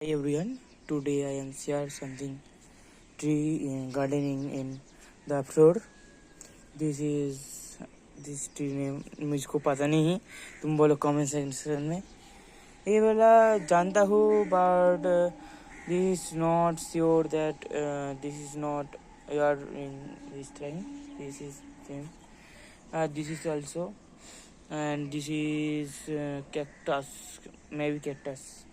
Hi everyone, today I am share something tree in gardening in the floor. This is this tree name मुझको पता नहीं है, तुम बोलो कमेंट सेक्शन में. ये वाला जानता हूँ but this is not sure that this is not you are in this time. This is same. This is also and this is cactus, maybe cactus.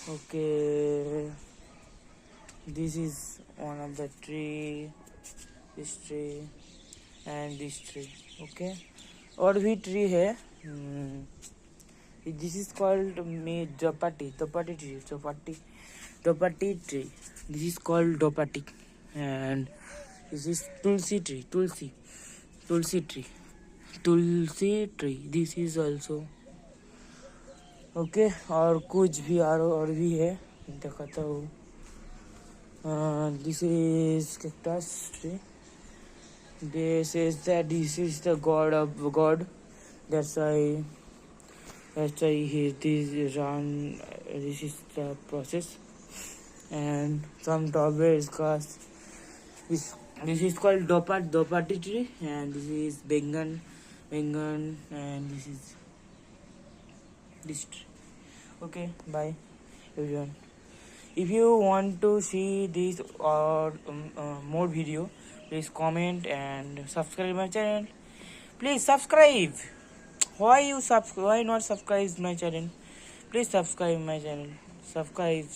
Okay. This is one of the tree, this tree and this tree. Okay. और भी tree है. This is called dopati tree. Dopati tree. This is called dopati. And this is tulsi tree. Tulsi tree. This is also. Okay. और कुछ भी और भी है. दिखाता हूँ. This is cactus tree. They says that this is the god of God. That's why he this run. This is the process. And some strawberries grass. This is called dopati tree, and this is bengan, and this is this tree. Okay, bye everyone. If you want to see this or more video, please comment and subscribe my channel. Please subscribe. Why not subscribe my channel? Please subscribe my channel. Subscribe.